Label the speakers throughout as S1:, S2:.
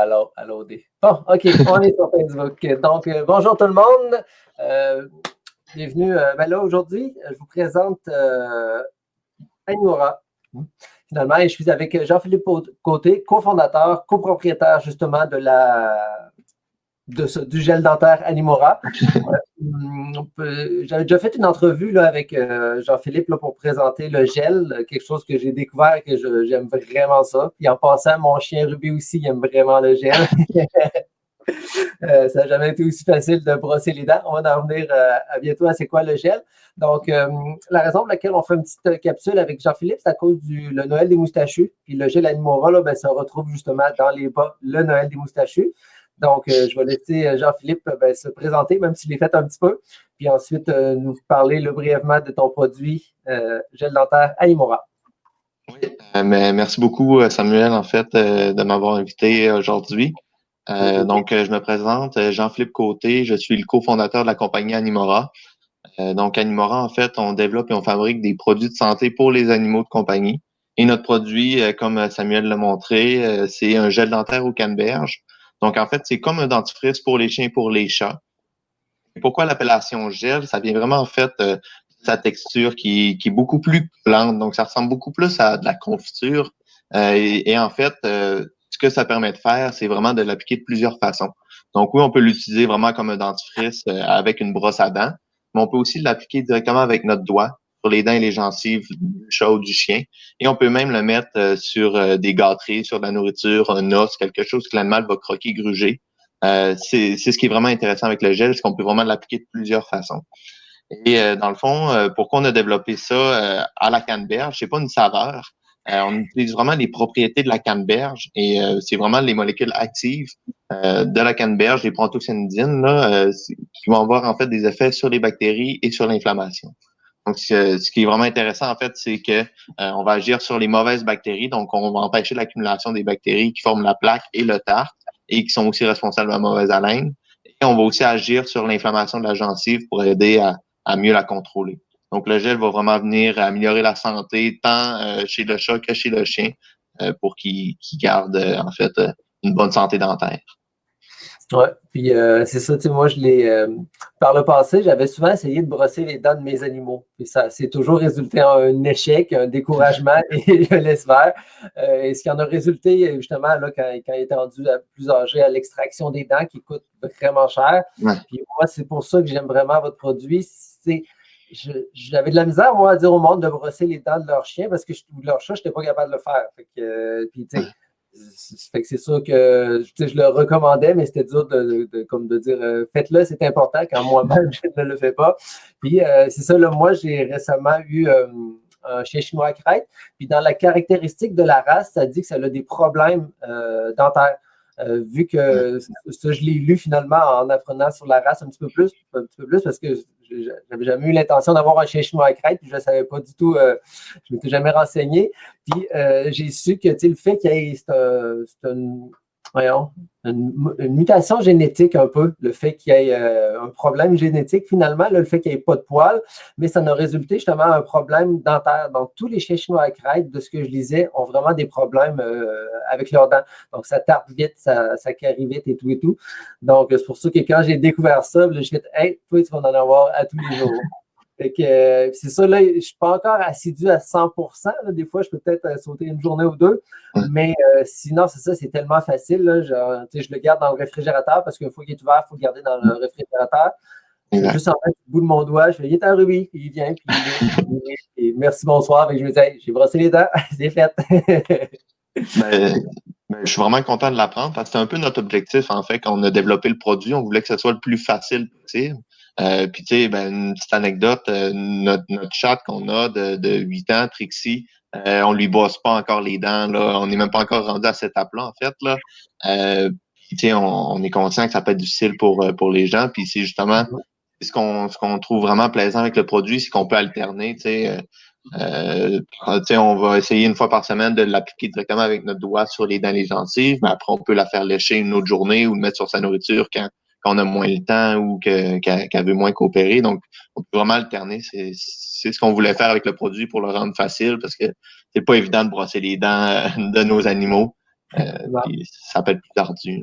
S1: à loader. Bon, OK, on est sur Facebook. Donc, bonjour tout le monde. Bienvenue. Là, aujourd'hui, je vous présente Animora. Finalement, et je suis avec Jean-Philippe Côté, cofondateur, copropriétaire justement du gel dentaire Animora. J'avais déjà fait une entrevue là, avec Jean-Philippe là, pour présenter le gel, quelque chose que j'ai découvert et que j'aime vraiment ça. Puis en passant, mon chien Ruby aussi, il aime vraiment le gel. Ça n'a jamais été aussi facile de brosser les dents. On va en venir à bientôt à c'est quoi le gel. Donc, la raison pour laquelle on fait une petite capsule avec Jean-Philippe, c'est à cause le Noël des moustachus. Puis le gel Animora, là, ben, ça retrouve justement dans les bas le Noël des moustachus. Donc, je vais laisser Jean-Philippe se présenter, même s'il est fait un petit peu. Puis ensuite, nous parler brièvement de ton produit gel dentaire Animora.
S2: Oui, mais merci beaucoup, Samuel, en fait, de m'avoir invité aujourd'hui. Donc, je me présente, Jean-Philippe Côté, je suis le cofondateur de la compagnie Animora. Donc, Animora, en fait, on développe et on fabrique des produits de santé pour les animaux de compagnie. Et notre produit, comme Samuel l'a montré, c'est un gel dentaire au canneberge. Donc, en fait, c'est comme un dentifrice pour les chiens et pour les chats. Et pourquoi l'appellation gel? Ça vient vraiment, en fait, de sa texture qui est beaucoup plus plante. Donc, ça ressemble beaucoup plus à de la confiture. Et en fait, ce que ça permet de faire, c'est vraiment de l'appliquer de plusieurs façons. Donc, oui, on peut l'utiliser vraiment comme un dentifrice avec une brosse à dents, mais on peut aussi l'appliquer directement avec notre doigt sur les dents et les gencives du chat ou du chien. Et on peut même le mettre sur des gâteries, sur de la nourriture, un os, quelque chose que l'animal va croquer, gruger. C'est ce qui est vraiment intéressant avec le gel, c'est qu'on peut vraiment l'appliquer de plusieurs façons. Et dans le fond, pourquoi on a développé ça à la canneberge? C'est pas une saveur. On utilise vraiment les propriétés de la canneberge et c'est vraiment les molécules actives de la canneberge, les prothocyanidines, là, qui vont avoir en fait des effets sur les bactéries et sur l'inflammation. Donc, ce qui est vraiment intéressant, en fait, c'est que on va agir sur les mauvaises bactéries. Donc, on va empêcher l'accumulation des bactéries qui forment la plaque et le tartre et qui sont aussi responsables de la mauvaise haleine. Et on va aussi agir sur l'inflammation de la gencive pour aider à mieux la contrôler. Donc, le gel va vraiment venir améliorer la santé tant chez le chat que chez le chien pour qu'il garde, en fait, une bonne santé dentaire.
S1: Oui, puis c'est ça, tu sais, moi, par le passé, j'avais souvent essayé de brosser les dents de mes animaux. Puis ça, c'est toujours résulté en un échec, un découragement et je laisse faire. Et ce qui en a résulté, justement, là, quand il était rendu plus âgé, à l'extraction des dents qui coûte vraiment cher.
S2: Ouais.
S1: Puis moi, c'est pour ça que j'aime vraiment votre produit. J'avais de la misère, moi, à dire au monde de brosser les dents de leur chien parce que leur chat, je n'étais pas capable de le faire. Fait que, puis, tu sais, fait que c'est sûr que je le recommandais, mais c'était dur comme de dire faites-le, c'est important quand moi-même je ne le fais pas. Puis c'est ça, là, moi j'ai récemment eu un chien chinois à crête. Puis dans la caractéristique de la race, ça dit que ça a des problèmes dentaires. Vu que ça, je l'ai lu finalement en apprenant sur la race un petit peu plus parce que j'avais jamais eu l'intention d'avoir un chien chinois à crête, puis je ne savais pas du tout, je ne m'étais jamais renseigné. Puis j'ai su que le fait qu'il y ait une mutation génétique un peu, le fait qu'il y ait un problème génétique finalement, là, le fait qu'il n'y ait pas de poils, mais ça a résulté justement un problème dentaire. Donc tous les chiens chinois à crête, de ce que je lisais, ont vraiment des problèmes avec leurs dents. Donc ça tarde vite, ça carie vite et tout et tout. Donc c'est pour ça que quand j'ai découvert ça, là, je me suis dit, hey, toi tu vas en avoir à tous les jours. Fait que, c'est ça, là, je ne suis pas encore assidu à 100%. Là, des fois, je peux peut-être sauter une journée ou deux. Mais sinon, c'est ça, c'est tellement facile. Là, genre, je le garde dans le réfrigérateur parce qu'une fois qu'il est ouvert, il faut le garder dans le réfrigérateur. Je fais juste en mettre du bout de mon doigt. Je fais, il est un rubis. Puis il vient, puis et merci, bonsoir. Et je me dis, hey, j'ai brossé les dents. C'est fait.
S2: Je suis vraiment content de l'apprendre parce que c'est un peu notre objectif, en fait, quand on a développé le produit. On voulait que ce soit le plus facile possible. Puis, tu sais, une petite anecdote, notre chat qu'on a de 8 ans, Trixie, on lui bosse pas encore les dents, là. On n'est même pas encore rendu à cette étape-là, en fait, là. Puis, tu sais, on est conscient que ça peut être difficile pour les gens. Puis, c'est justement ce qu'on trouve vraiment plaisant avec le produit, c'est qu'on peut alterner, tu sais. On va essayer une fois par semaine de l'appliquer directement avec notre doigt sur les dents et les gencives, mais après, on peut la faire lécher une autre journée ou le mettre sur sa nourriture quand on a moins le temps ou qu'elle veut moins coopérer. Donc, on peut vraiment alterner. C'est ce qu'on voulait faire avec le produit pour le rendre facile parce que c'est pas évident de brosser les dents de nos animaux. Puis ça peut être plus ardu.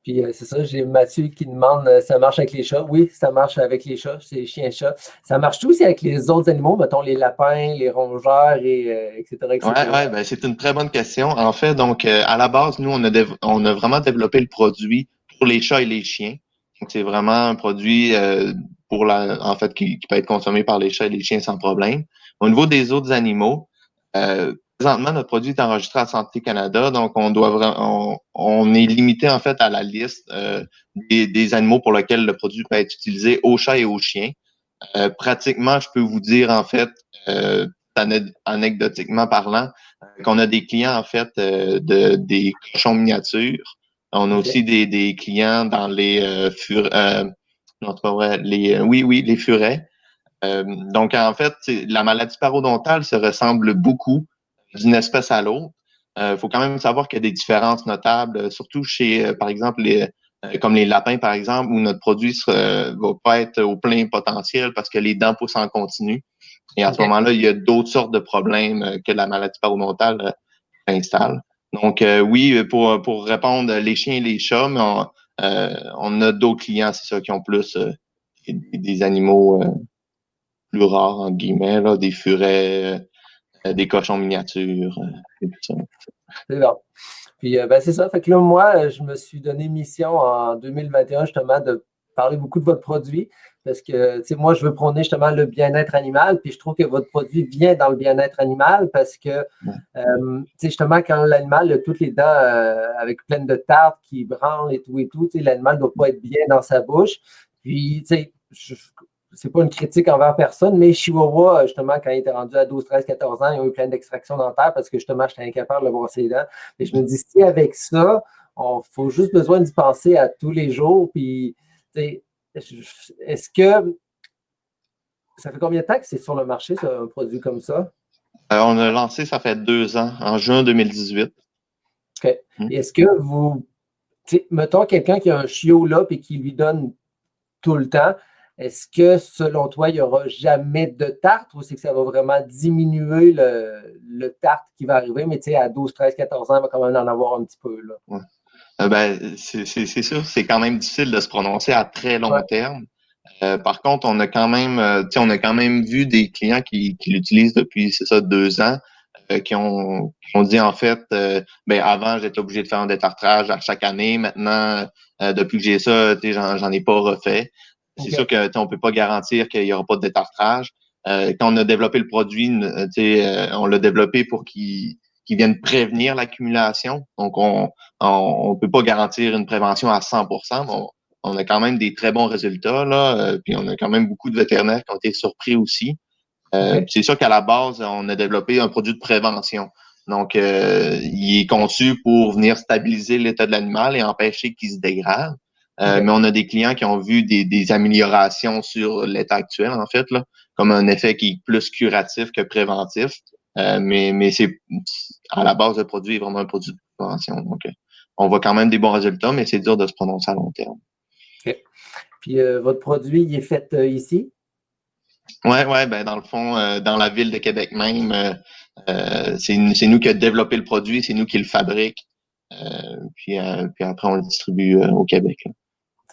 S1: Puis c'est ça, j'ai Mathieu qui demande ça marche avec les chats. Oui, ça marche avec les chats, c'est chiens-chats. Ça marche tout aussi avec les autres animaux, mettons les lapins, les rongeurs, etc., etc.
S2: Ouais, ben, c'est une très bonne question. En fait, donc, à la base, nous, on a vraiment développé le produit pour les chats et les chiens. Donc, c'est vraiment un produit en fait, qui peut être consommé par les chats et les chiens sans problème. Au niveau des autres animaux, présentement, notre produit est enregistré à Santé Canada, donc on est limité en fait à la liste des animaux pour lesquels le produit peut être utilisé aux chats et aux chiens. Pratiquement, je peux vous dire en fait, anecdotiquement parlant, qu'on a des clients en fait des cochons miniatures. On a
S1: OK.
S2: aussi des clients dans les non, c'est pas vrai, oui, les furets. Donc en fait, la maladie parodontale se ressemble beaucoup d'une espèce à l'autre. Il faut quand même savoir qu'il y a des différences notables, surtout chez, par exemple, comme les lapins, par exemple, où notre produit va pas être au plein potentiel parce que les dents poussent en continu. Et à ce
S1: OK.
S2: moment-là, il y a d'autres sortes de problèmes que la maladie parodontale s'installe. Donc, oui, pour répondre, les chiens et les chats, mais on a d'autres clients, c'est ça, qui ont plus des animaux plus rares, entre guillemets, là, des furets, des cochons miniatures, et tout ça.
S1: C'est bon. Puis, ben, c'est ça. Fait que là, moi, je me suis donné mission en 2021 justement de parler beaucoup de votre produit parce que, tu sais, moi, je veux prôner justement le bien-être animal. Puis, je trouve que votre produit vient dans le bien-être animal parce que, tu sais, justement, quand l'animal a toutes les dents avec pleines de tartes qui branlent et tout, tu sais, l'animal ne doit pas être bien dans sa bouche. Puis, tu sais, c'est pas une critique envers personne, mais Chihuahua, justement, quand il était rendu à 12, 13, 14 ans, ils ont eu plein d'extractions dentaires parce que justement, j'étais incapable de brosser les dents. Et je me dis, si avec ça, il faut juste besoin d'y penser à tous les jours. Puis, est-ce que ça fait combien de temps que c'est sur le marché, ça, un produit comme ça?
S2: On a lancé, ça fait 2 ans, en juin 2018.
S1: Okay. Est-ce que vous, mettons quelqu'un qui a un chiot là et qui lui donne tout le temps, est-ce que selon toi, il n'y aura jamais de tarte ou c'est que ça va vraiment diminuer le tarte qui va arriver, mais tu sais, à 12, 13, 14 ans, il va quand même en avoir un petit peu, là.
S2: Ouais. Ben, c'est sûr, c'est quand même difficile de se prononcer à très
S1: Ouais,
S2: long terme. Par contre, on a quand même vu des clients qui l'utilisent depuis, c'est ça, 2 ans, qui ont dit en fait, ben avant j'étais obligé de faire un détartrage à chaque année. Maintenant, depuis que j'ai ça, j'en ai pas refait. C'est sûr
S1: OK.
S2: que on peut pas garantir qu'il y aura pas de détartrage. Quand on a développé le produit, on l'a développé pour qu'il vienne prévenir l'accumulation. Donc on peut pas garantir une prévention à 100%, mais on a quand même des très bons résultats là. Puis on a quand même beaucoup de vétérinaires qui ont été surpris aussi.
S1: OK.
S2: C'est sûr qu'à la base, on a développé un produit de prévention. Donc, il est conçu pour venir stabiliser l'état de l'animal et empêcher qu'il se dégrade.
S1: OK.
S2: Mais on a des clients qui ont vu des améliorations sur l'état actuel, en fait, là, comme un effet qui est plus curatif que préventif. Mais c'est à la base, le produit est vraiment un produit de prévention. Donc, on voit quand même des bons résultats, mais c'est dur de se prononcer à long terme.
S1: OK. Puis votre produit, il est fait ici?
S2: Ouais, ben dans le fond, dans la ville de Québec même, c'est nous qui avons développé le produit, c'est nous qui le fabrique, puis après on le distribue au Québec. Là.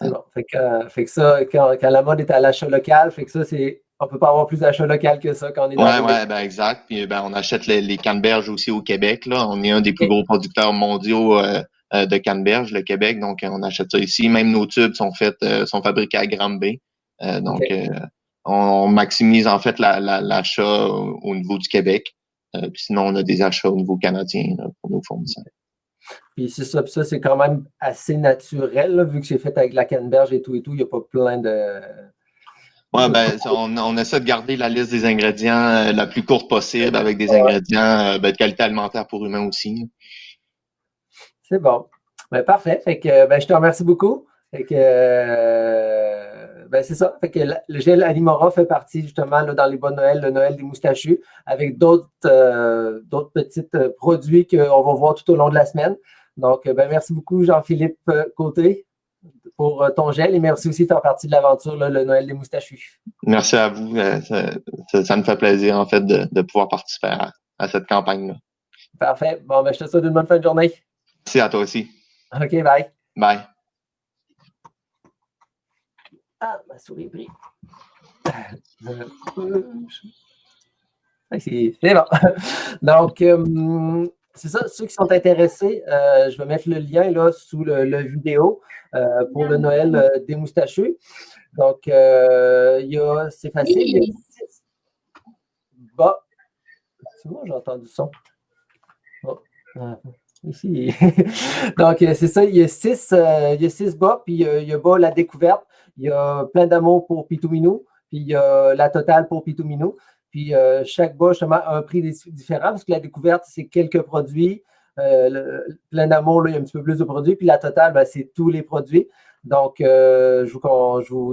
S1: C'est bon. Fait que ça, quand la mode est à l'achat local, fait que ça, on peut pas avoir plus d'achat local que ça quand on est dans vos.
S2: Ouais, ben exact. Puis ben on achète les canneberges aussi au Québec. Là, on est un des plus
S1: OK.
S2: gros producteurs mondiaux de canneberges, le Québec. Donc on achète ça ici. Même nos tubes sont fabriqués à Granby.
S1: OK.
S2: Donc on maximise en fait l'achat au niveau du Québec. Puis sinon on a des achats au niveau canadien là, pour nos fournisseurs.
S1: Puis puis ça, c'est quand même assez naturel, là, vu que c'est fait avec la canneberge et tout, il n'y a pas plein
S2: Ouais,
S1: de
S2: ben, on essaie de garder la liste des ingrédients la plus courte possible avec des ingrédients de qualité alimentaire pour humains aussi.
S1: C'est bon. Ben, parfait. Fait que ben, je te remercie beaucoup. Fait que ben, c'est ça. Fait que le gel Animora fait partie justement là, dans les bonnes Noël, le Noël des moustachus, avec d'autres petits produits qu'on va voir tout au long de la semaine. Donc, ben, merci beaucoup, Jean-Philippe Côté, pour ton gel et merci aussi de faire partie de l'aventure, là, le Noël des moustachus.
S2: Merci à vous. Ça me fait plaisir en fait de pouvoir participer à cette campagne-là.
S1: Parfait. Bon, ben, je te souhaite une bonne fin de journée.
S2: Merci à toi aussi.
S1: OK, bye.
S2: Bye.
S1: Ah, ma souris est prise. C'est bon. Donc, c'est ça. Ceux qui sont intéressés, je vais mettre le lien là, sous le vidéo pour le Noël des moustachus. Donc, c'est facile. Il y a 6 bas. C'est moi, j'ai entendu son. Oh. Ici. Donc, c'est ça. Il y a 6 bas, puis il y a bas la découverte. Il y a plein d'amour pour Pitou Minou, puis il y a la totale pour Pitou Minou. Puis chaque bas, justement, a un prix différent parce que la découverte, c'est quelques produits. Plein d'amour, il y a un petit peu plus de produits. Puis la totale, ben, c'est tous les produits. Donc,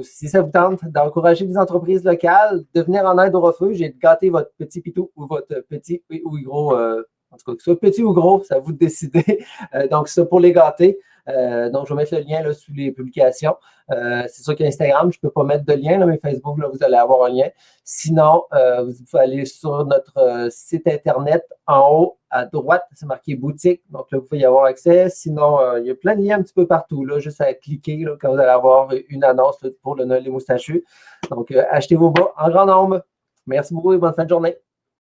S1: si ça vous tente d'encourager des entreprises locales, de venir en aide au refuge et de gâter votre petit pitou ou votre petit ou gros, en tout cas, que ce soit petit ou gros, c'est à vous de décider. Donc, ça pour les gâter. Donc, je vais mettre le lien là, sous les publications. C'est sûr qu'Instagram, je ne peux pas mettre de lien, là, mais Facebook, là, vous allez avoir un lien. Sinon, vous pouvez aller sur notre site Internet en haut à droite, c'est marqué boutique. Donc là, vous pouvez y avoir accès. Sinon, il y a plein de liens un petit peu partout, là, juste à cliquer là, quand vous allez avoir une annonce là, pour le Noël des moustachus. Donc, achetez vos bas en grand nombre. Merci beaucoup et bonne fin de journée.